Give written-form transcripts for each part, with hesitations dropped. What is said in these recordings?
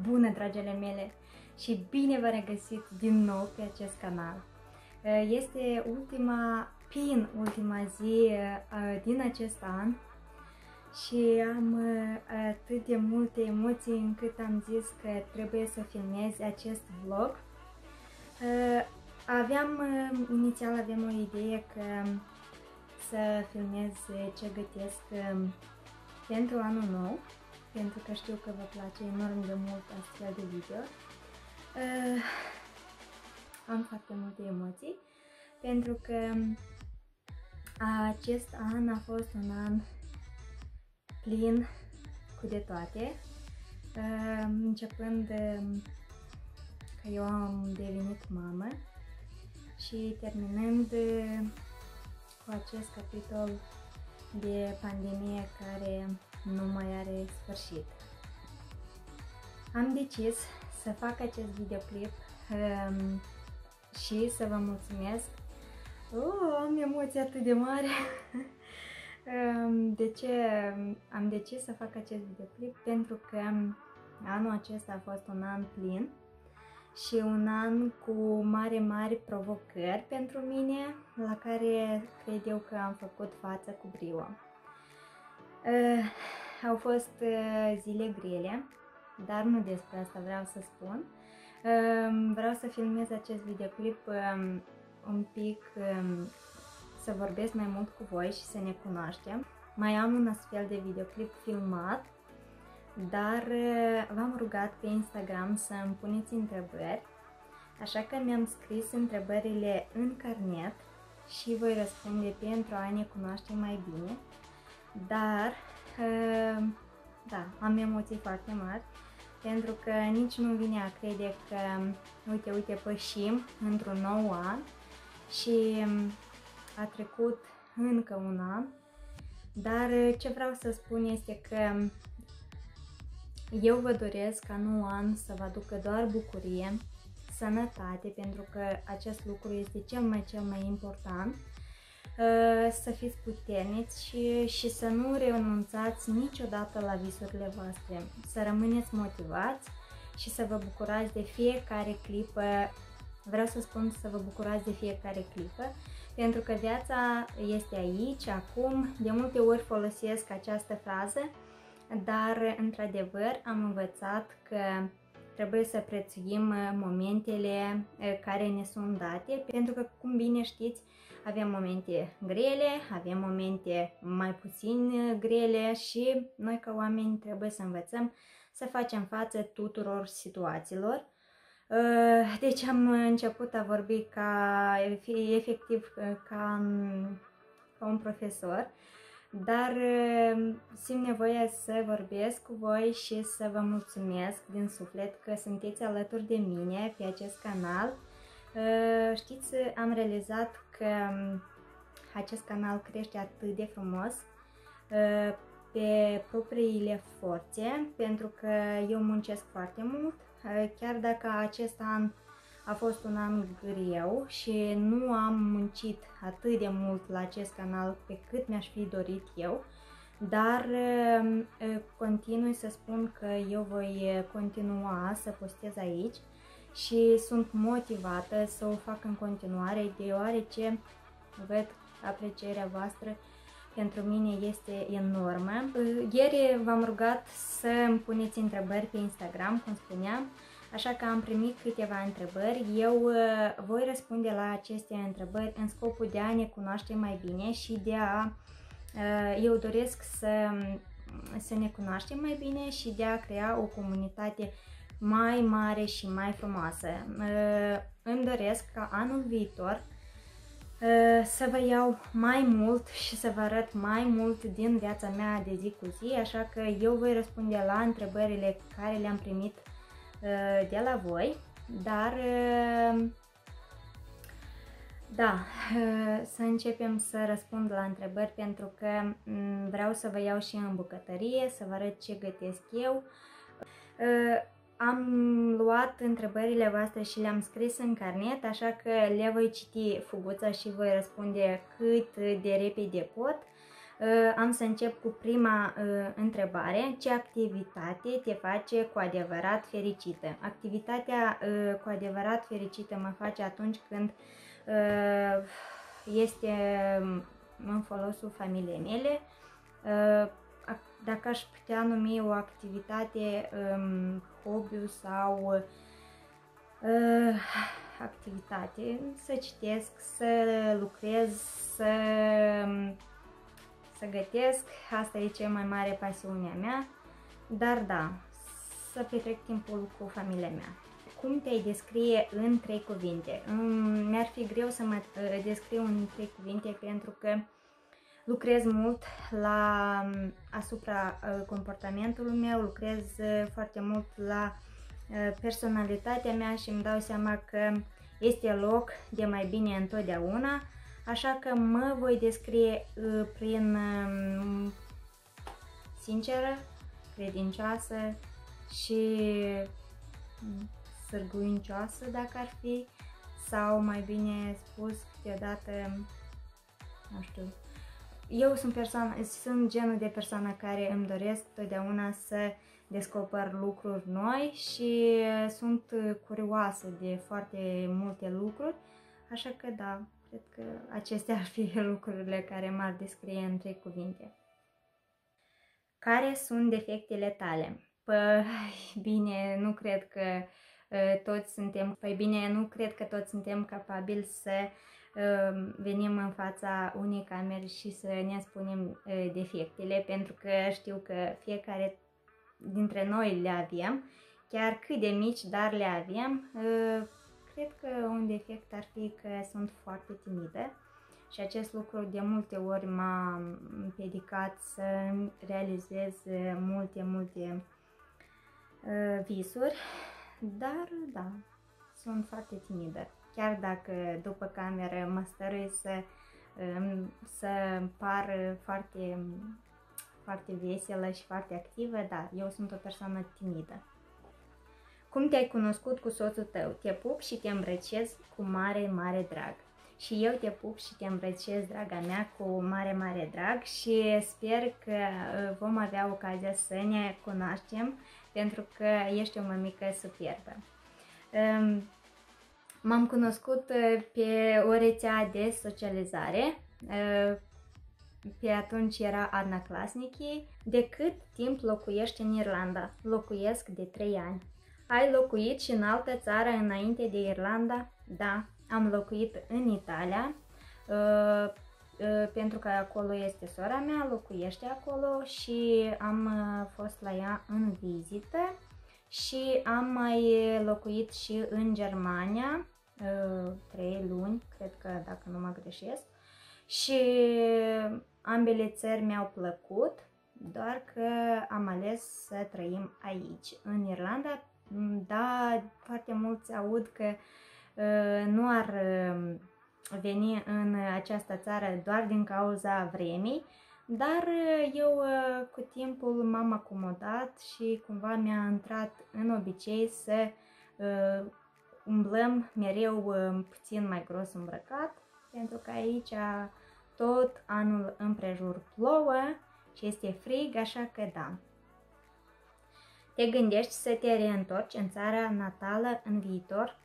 Bună, dragele mele, și bine v-am regăsit din nou pe acest canal. Este ultima zi din acest an și am atât de multe emoții încât am zis că trebuie să filmez acest vlog. Inițial aveam o idee că să filmez ce gătesc pentru anul nou, pentru că știu că vă place enorm de mult astfel de video. Am foarte multe emoții, pentru că acest an a fost un an plin cu de toate, începând că eu am devenit mamă și terminând cu acest capitol de pandemie care nu mai are sfârșit. Am decis să fac acest videoclip și să vă mulțumesc. Am emoții atât de mari! De ce am decis să fac acest videoclip? Pentru că anul acesta a fost un an plin și un an cu mari provocări pentru mine, la care cred eu că am făcut față cu brio. Au fost zile grele, dar nu despre asta vreau să spun. Vreau să filmez acest videoclip un pic, să vorbesc mai mult cu voi și să ne cunoaștem. Mai am un astfel de videoclip filmat, dar v-am rugat pe Instagram să îmi puneți întrebări, așa că mi-am scris întrebările în carnet și voi răspunde pentru a ne cunoaște mai bine. Dar, da, am emoții foarte mari, pentru că nici nu vine a crede că, uite, pășim într-un nou an și a trecut încă un an. Dar ce vreau să spun este că eu vă doresc ca noul an să vă aducă doar bucurie, sănătate, pentru că acest lucru este cel mai important. Să fiți puternici și să nu renunțați niciodată la visurile voastre, să rămâneți motivați și să vă bucurați de fiecare clipă. Vreau să spun să vă bucurați de fiecare clipă, pentru că viața este aici, acum. De multe ori folosesc această frază, dar într-adevăr am învățat că trebuie să prețuim momentele care ne sunt date, pentru că, cum bine știți, avem momente grele, avem momente mai puțin grele și noi ca oameni trebuie să învățăm să facem față tuturor situațiilor. Deci am început a vorbi efectiv ca un profesor, dar simt nevoia să vorbesc cu voi și să vă mulțumesc din suflet că sunteți alături de mine pe acest canal. Știți, am realizat că acest canal crește atât de frumos pe propriile forțe, pentru că eu muncesc foarte mult, chiar dacă acest an a fost un an greu și nu am muncit atât de mult la acest canal pe cât mi-aș fi dorit eu, dar continui să spun că eu voi continua să postez aici și sunt motivată să o fac în continuare, deoarece văd aprecierea voastră pentru mine este enormă. Ieri v-am rugat să îmi puneți întrebări pe Instagram, cum spuneam, așa că am primit câteva întrebări. Eu voi răspunde la aceste întrebări în scopul de a ne cunoaște mai bine și eu doresc să ne cunoaștem mai bine și de a crea o comunitate mai mare și mai frumoasă. Îmi doresc ca anul viitor să vă iau mai mult și să vă arăt mai mult din viața mea de zi cu zi, așa că eu voi răspunde la întrebările care le-am primit de la voi, dar da, să începem să răspund la întrebări, pentru că vreau să vă iau și în bucătărie, să vă arăt ce gătesc eu. Am luat întrebările voastre și le-am scris în carnet, așa că le voi citi fuguța și voi răspunde cât de repede pot. Am să încep cu prima întrebare. Ce activitate te face cu adevărat fericită? Activitatea cu adevărat fericită mă face atunci când este în folosul familiei mele. Dacă aș putea numi o activitate, hobby sau activitate, să citesc, să lucrez, să gătesc, asta e cea mai mare pasiunea mea, dar da, să petrec timpul cu familia mea. Cum te-ai descrie în 3 cuvinte? Mi-ar fi greu să mă descriu în 3 cuvinte pentru că lucrez mult asupra comportamentului meu, lucrez foarte mult la personalitatea mea și îmi dau seama că este loc de mai bine întotdeauna, așa că mă voi descrie prin sinceră, credincioasă și sârguincioasă, dacă ar fi, sau mai bine spus câteodată, nu știu. Eu sunt genul de persoană care îmi doresc totdeauna să descoper lucruri noi și sunt curioasă de foarte multe lucruri, așa că da, cred că acestea ar fi lucrurile care m-ar descrie în 3 cuvinte. Care sunt defectele tale? Păi bine, nu cred că toți suntem capabili să venim în fața unei camere și să ne spunem defectele, pentru că știu că fiecare dintre noi le avem, chiar cât de mici, dar le avem. Cred că un defect ar fi că sunt foarte timidă și acest lucru de multe ori m-a împiedicat să realizez multe visuri, dar da, sunt foarte timidă. Chiar dacă după cameră mă stărui să par foarte veselă și foarte activă, da, eu sunt o persoană timidă. Cum te-ai cunoscut cu soțul tău? Te pup și te îmbrățișez cu mare drag. Și eu te pup și te îmbrățișez, draga mea, cu mare drag și sper că vom avea ocazia să ne cunoaștem, pentru că ești o mămică superbă. M-am cunoscut pe o rețea de socializare, pe atunci era Adna Klasnici. De cât timp locuiești în Irlanda? Locuiesc de 3 ani. Ai locuit și în altă țară înainte de Irlanda? Da, am locuit în Italia, pentru că acolo este sora mea, locuiește acolo și am fost la ea în vizită și am mai locuit și în Germania 3 luni, cred că, dacă nu mă greșesc, și ambele țări mi-au plăcut, doar că am ales să trăim aici, în Irlanda. Da, foarte mulți aud că nu ar veni în această țară doar din cauza vremii, dar eu cu timpul m-am acomodat și cumva mi-a intrat în obicei să umblăm mereu puțin mai gros îmbrăcat, pentru că aici tot anul împrejur plouă și este frig, așa că da. Te gândești să te reîntorci în țara natală în viitor?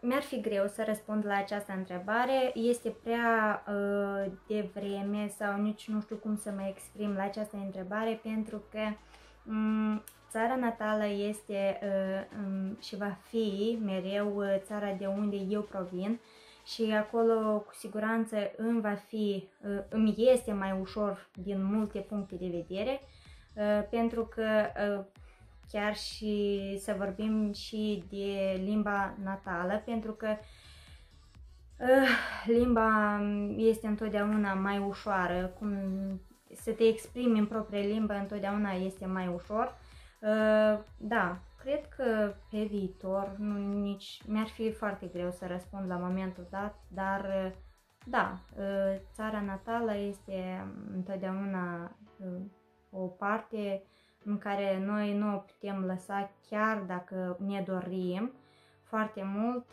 Mi-ar fi greu să răspund la această întrebare, este prea devreme sau nici nu știu cum să mă exprim la această întrebare, pentru că țara natală este și va fi mereu țara de unde eu provin și acolo cu siguranță îmi este mai ușor din multe puncte de vedere, pentru că chiar și să vorbim și de limba natală, pentru că limba este întotdeauna mai ușoară, cum să te exprimi în proprie limbă întotdeauna este mai ușor. Da, cred că pe viitor mi-ar fi foarte greu să răspund la momentul dat, dar da, țara natală este întotdeauna o parte în care noi nu o putem lăsa, chiar dacă ne dorim foarte mult.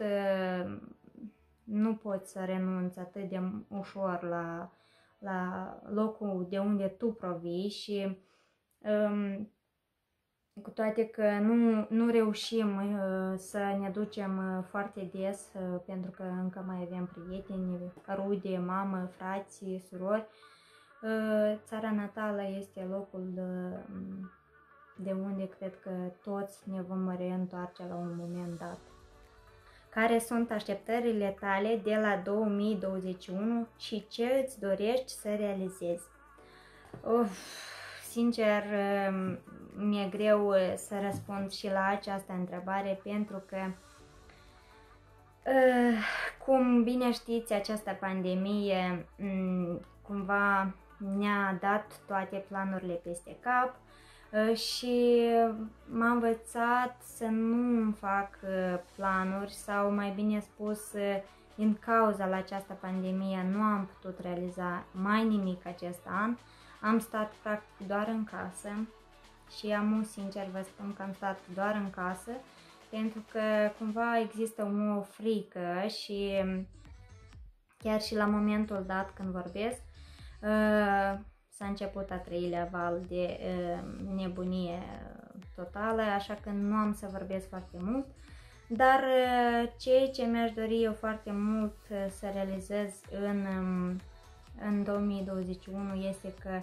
Nu poți să renunți atât de ușor la la locul de unde tu provii și cu toate că nu reușim să ne ducem foarte des, pentru că încă mai avem prieteni, rude, mamă, frați, surori, țara natală este locul de unde cred că toți ne vom reîntoarce la un moment dat. Care sunt așteptările tale de la 2021 și ce îți dorești să realizezi? Sincer, mi-e greu să răspund și la această întrebare, pentru că, cum bine știți, această pandemie cumva ne-a dat toate planurile peste cap și m-a învățat să nu îmi fac planuri, sau mai bine spus, din cauza la această pandemie nu am putut realiza mai nimic acest an. Am stat practic doar în casă și sincer vă spun că am stat doar în casă pentru că cumva există o frică și chiar și la momentul dat când vorbesc s-a început a treilea val de nebunie totală, așa că nu am să vorbesc foarte mult, dar ceea ce mi-aș dori eu foarte mult să realizez în 2021 este că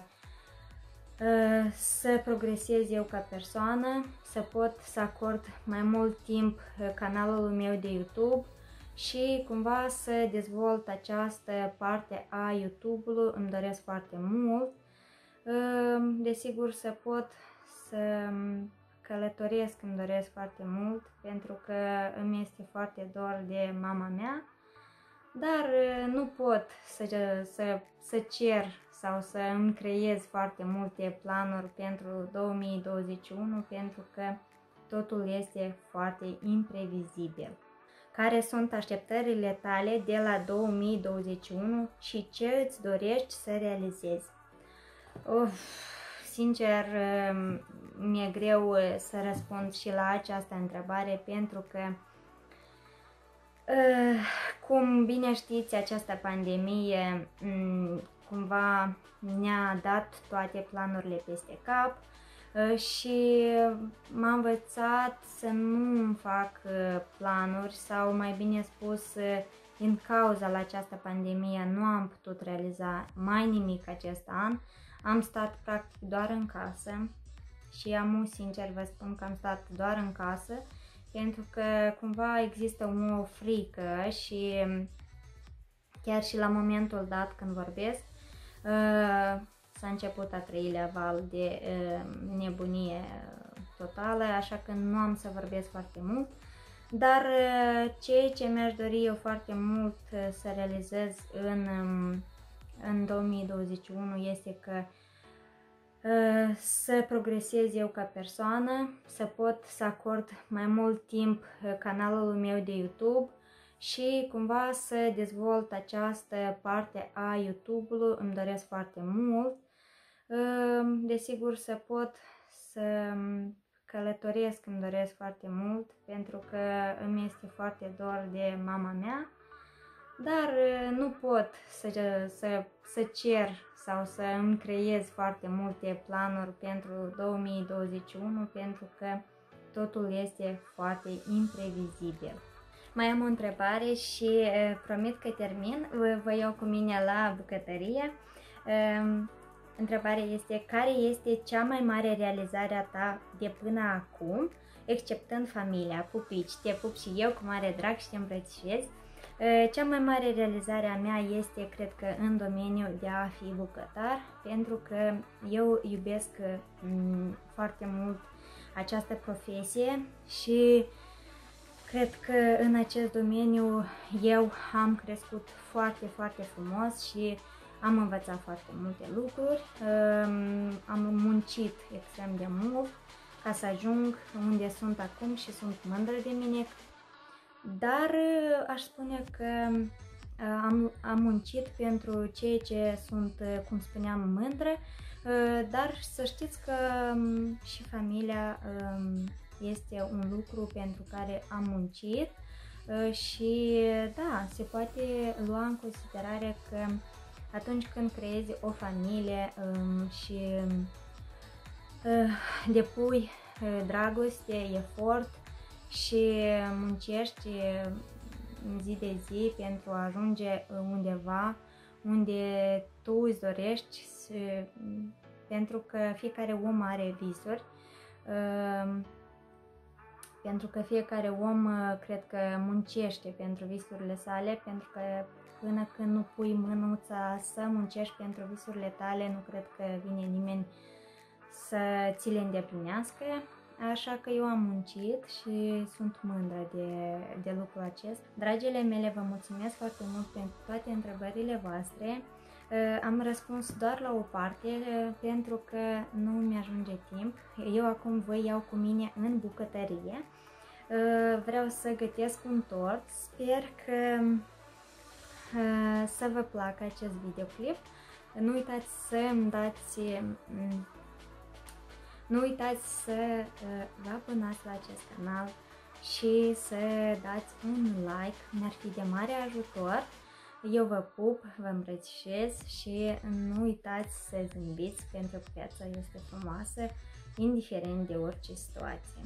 să progresez eu ca persoană, să pot să acord mai mult timp canalului meu de YouTube și cumva să dezvolt această parte a YouTube-ului, îmi doresc foarte mult. Desigur să pot să călătoresc, îmi doresc foarte mult, pentru că îmi este foarte dor de mama mea, dar nu pot să cer sau să îmi creez foarte multe planuri pentru 2021, pentru că totul este foarte imprevizibil. Care sunt așteptările tale de la 2021 și ce îți dorești să realizezi? Sincer, mi-e greu să răspund și la această întrebare, pentru că, cum bine știți, această pandemie cumva ne-a dat toate planurile peste cap și m-a învățat să nu îmi fac planuri, sau mai bine spus, din cauza la această pandemie nu am putut realiza mai nimic acest an. Am stat practic doar în casă și sincer vă spun că am stat doar în casă pentru că cumva există o frică și chiar și la momentul dat când vorbesc s-a început a treilea val de nebunie totală, așa că nu am să vorbesc foarte mult, dar ceea ce mi-aș dori eu foarte mult să realizez în 2021 este că să progresez eu ca persoană, să pot să acord mai mult timp canalului meu de YouTube și cumva să dezvolt această parte a YouTube-ului, îmi doresc foarte mult. Desigur să pot să călătoresc, îmi doresc foarte mult, pentru că îmi este foarte dor de mama mea, dar nu pot să cer sau să îmi creez foarte multe planuri pentru 2021, pentru că totul este foarte imprevizibil. Mai am o întrebare și promit că termin, vă iau cu mine la bucătărie. Întrebarea este: care este cea mai mare realizare a ta de până acum, exceptând familia? Pupici, te pup și eu cu mare drag și te îmbrățișez. Cea mai mare realizare a mea este, cred că, în domeniul de a fi bucătar, pentru că eu iubesc foarte mult această profesie și cred că în acest domeniu eu am crescut foarte, foarte frumos și am învățat foarte multe lucruri, am muncit extrem de mult ca să ajung unde sunt acum și sunt mândră de mine, dar aș spune că am muncit pentru ceea ce sunt, cum spuneam, mândră, dar să știți că și familia este un lucru pentru care am muncit și da, se poate lua în considerare că atunci când creezi o familie și depui dragoste, efort și muncești zi de zi pentru a ajunge undeva unde tu îți dorești, pentru că fiecare om are visuri, pentru că fiecare om cred că muncește pentru visurile sale, pentru că până când nu pui mânuța să muncești pentru visurile tale, nu cred că vine nimeni să ți le îndeplinească. Așa că eu am muncit și sunt mândră de lucrul acesta. Dragile mele, vă mulțumesc foarte mult pentru toate întrebările voastre. Am răspuns doar la o parte pentru că nu mi-ajunge timp. Eu acum vă iau cu mine în bucătărie. Vreau să gătesc un tort. Sper că să vă placă acest videoclip. Nu uitați să îmi dați... Nu uitați să vă abonați la acest canal și să dați un like, mi-ar fi de mare ajutor. Eu vă pup, vă îmbrățișez și nu uitați să zâmbiți, pentru că viața este frumoasă, indiferent de orice situație.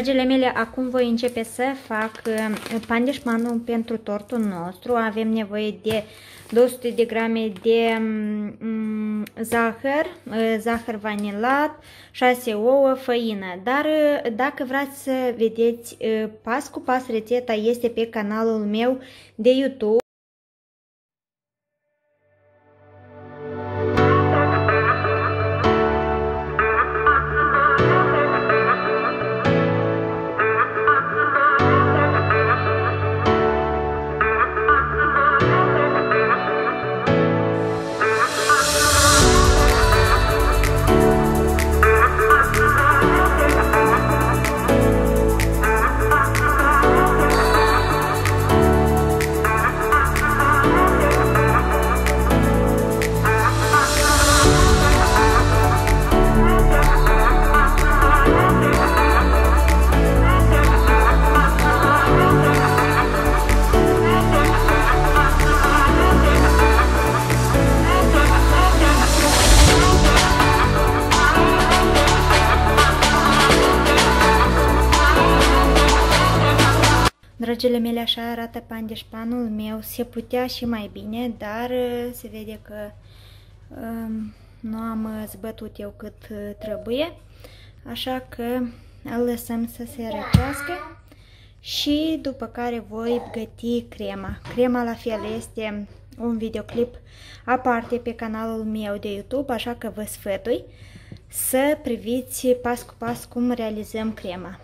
Dragile mele, acum voi începe să fac pandeșmanul pentru tortul nostru. Avem nevoie de 200 de grame de zahăr vanilat, 6 ouă, făină. Dar dacă vreți să vedeți pas cu pas rețeta, este pe canalul meu de YouTube. Dragile mele, așa arată pandeșpanul meu. Se putea și mai bine, dar se vede că nu am zbătut eu cât trebuie. Așa că îl lăsăm să se răcească și după care voi găti crema. Crema la fel este un videoclip aparte pe canalul meu de YouTube, așa că vă sfătui să priviți pas cu pas cum realizăm crema.